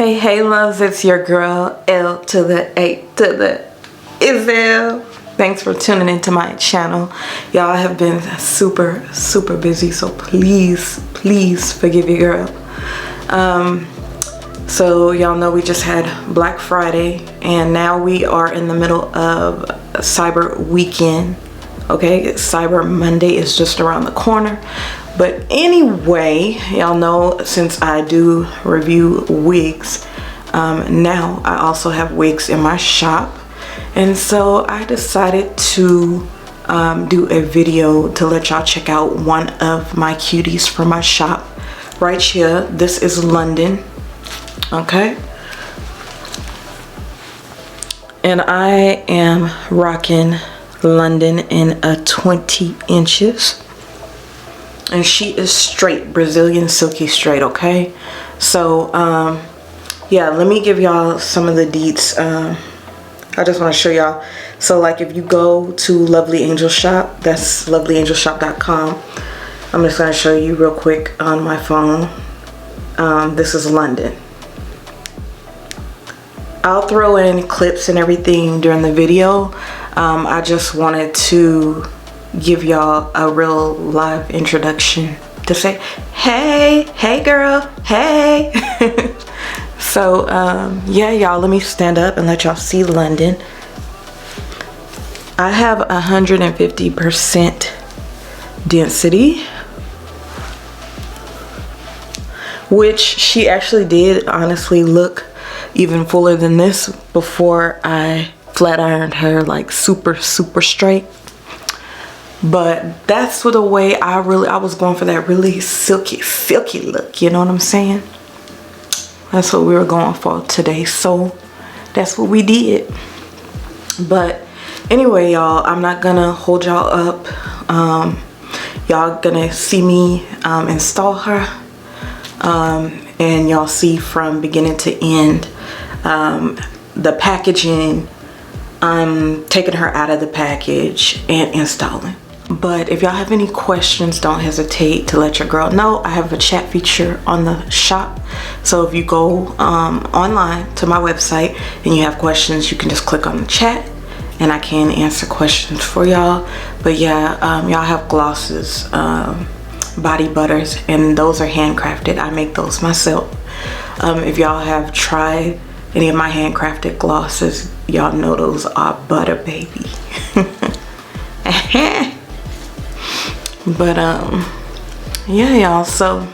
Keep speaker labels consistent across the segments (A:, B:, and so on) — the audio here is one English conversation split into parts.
A: Hey loves, it's your girl L to the A to the Isl. Thanks for tuning into my channel. Y'all have been super busy, so please forgive your girl. So y'all know we just had Black Friday and now we are in the middle of Cyber Weekend. Okay, Cyber Monday is just around the corner. But anyway, y'all know since I do review wigs, now I also have wigs in my shop. And so I decided to do a video to let y'all check out one of my cuties from my shop right here. This is Londyn, okay? And I am rocking Londyn in a 20 inches. And she is straight, Brazilian silky straight, okay? So, yeah, let me give y'all some of the deets. I just want to show y'all. So, like, if you go to Lovely Angel Shop, that's lovelyangelshop.com. I'm just going to show you real quick on my phone. This is Londyn. I'll throw in clips and everything during the video. I just wanted to give y'all a real live introduction to say hey girl, hey. So yeah, y'all, let me stand up and let y'all see Londyn. I have 150% density, which she actually did honestly look even fuller than this before I flat ironed her like super straight. But that's the way I was going for, that really silky look, you know what I'm saying? That's what we were going for today, so that's what we did. But anyway, y'all, I'm not gonna hold y'all up. Y'all gonna see me install her, and y'all see from beginning to end the packaging. I'm taking her out of the package and installing. But if y'all have any questions, don't hesitate to let your girl know. I have a chat feature on the shop. So if you go online to my website and you have questions, you can just click on the chat and I can answer questions for y'all. But yeah, y'all have glosses, body butters, and those are handcrafted. I make those myself. If y'all have tried any of my handcrafted glosses, y'all know those are butter, baby. But yeah, y'all, so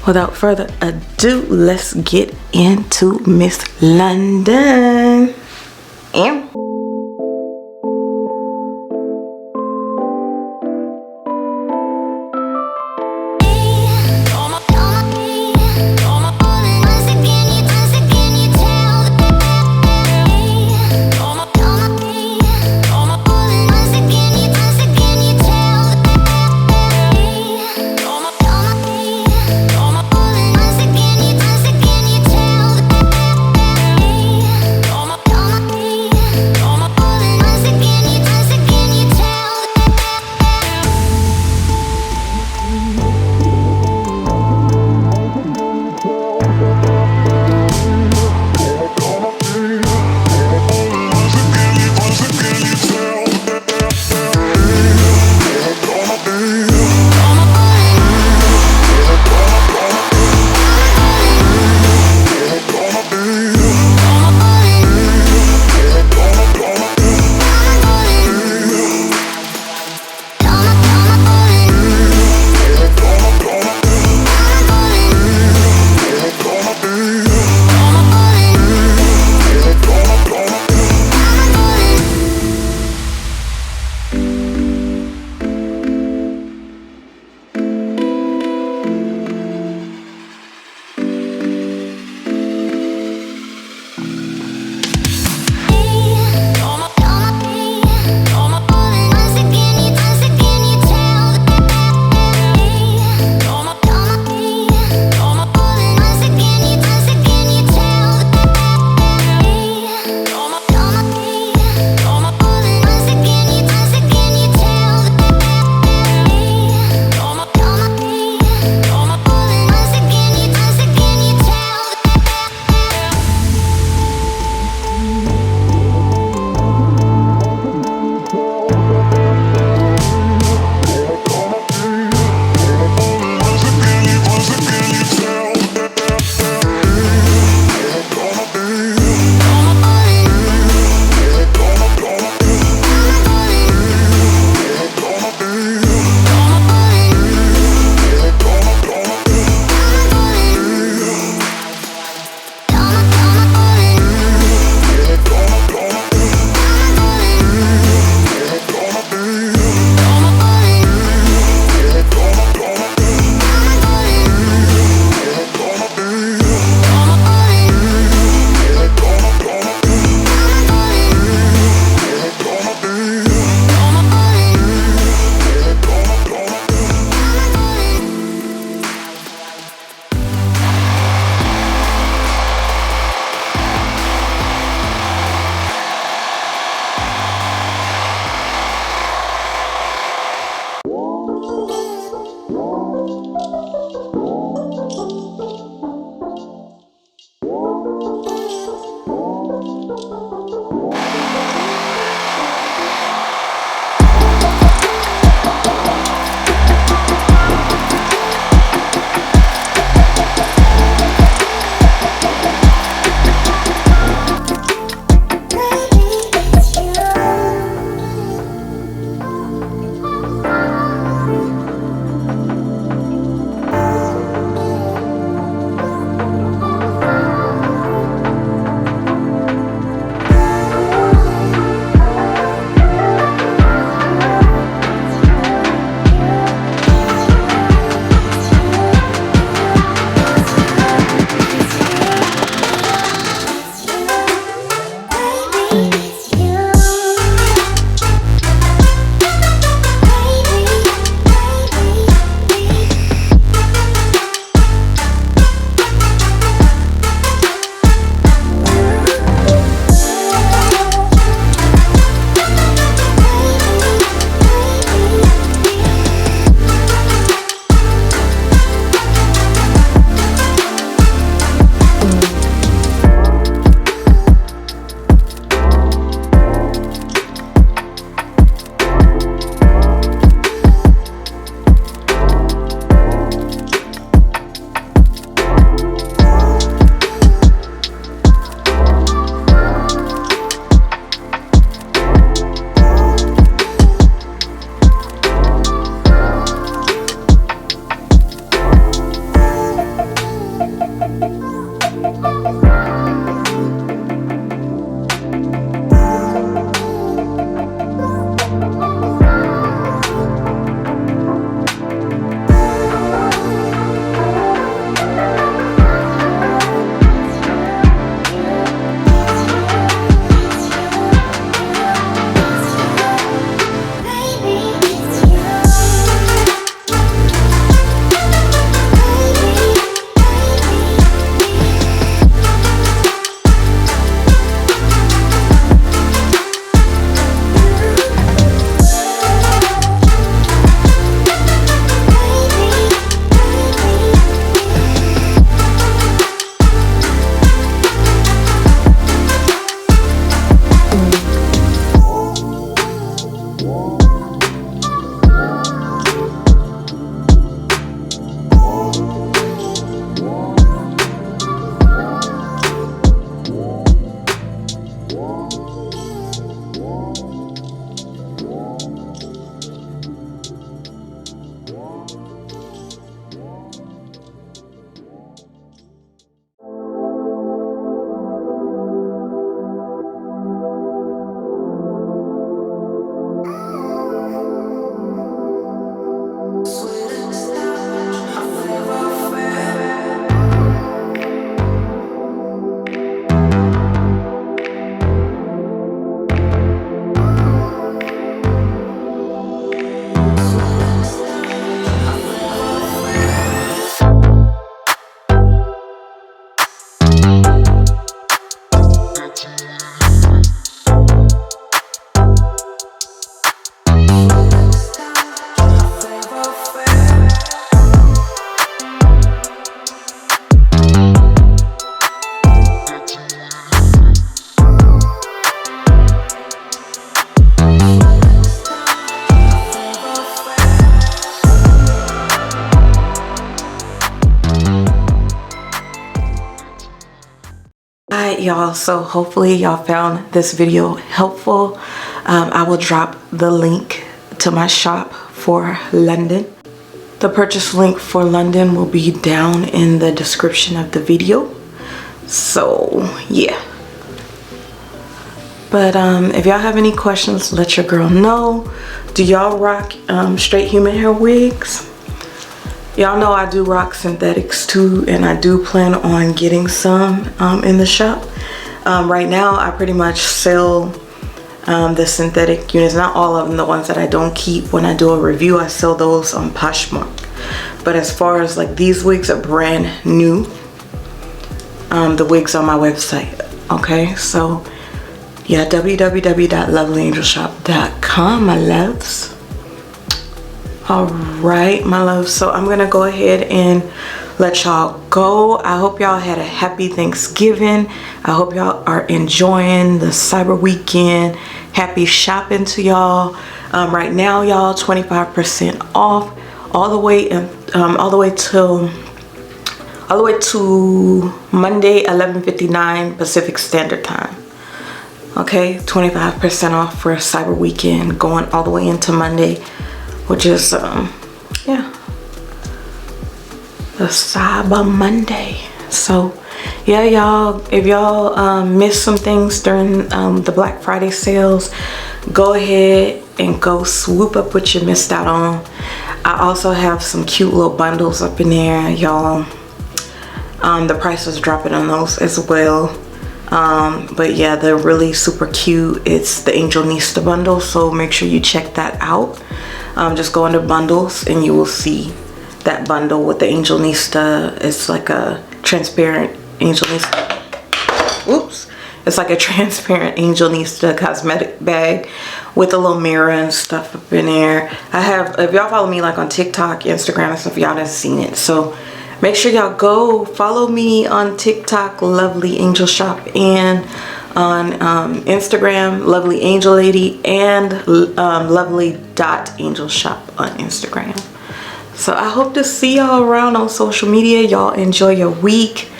A: without further ado, let's get into Miss Londyn. Alright y'all, so hopefully y'all found this video helpful. I will drop the link to my shop for Londyn. The purchase link for Londyn will be down in the description of the video. So yeah. But if y'all have any questions, let your girl know. Do y'all rock straight human hair wigs? Y'all know I do rock synthetics too, and I do plan on getting some in the shop. Right now I pretty much sell the synthetic units, not all of them, the ones that I don't keep. When I do a review, I sell those on Poshmark. But as far as like these wigs are brand new, the wigs on my website. Okay, so yeah, www.lovelyangelshop.com, my loves. All right, my loves, so I'm gonna go ahead and let y'all go. I hope y'all had a happy Thanksgiving. I hope y'all are enjoying the cyber weekend. Happy shopping to y'all. Right now y'all, 25% off all the way to Monday 11:59 Pacific Standard Time. Okay, 25% off for cyber weekend, going all the way into Monday, which is yeah, the Cyber Monday. So yeah y'all, if y'all missed some things during the Black Friday sales, go ahead and go swoop up what you missed out on. I also have some cute little bundles up in there, y'all. The price is dropping on those as well. But yeah, they're really super cute. It's the Angelista bundle, so make sure you check that out. Just go into bundles and you will see that bundle with the Angelista. It's like a transparent Angelista. Oops. It's like a transparent Angelista cosmetic bag with a little mirror and stuff up in there. I have, if y'all follow me like on TikTok, Instagram and stuff, y'all have seen it. So make sure y'all go follow me on TikTok, Lovely Angel Shop, and on Instagram, Lovely Angel Lady, and lovely.angelshop on Instagram. So I hope to see y'all around on social media. Y'all enjoy your week.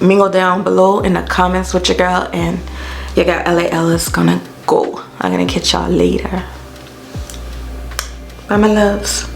A: Mingle down below in the comments with your girl, and your girl LAL is gonna go. I'm gonna catch y'all later. Bye my loves.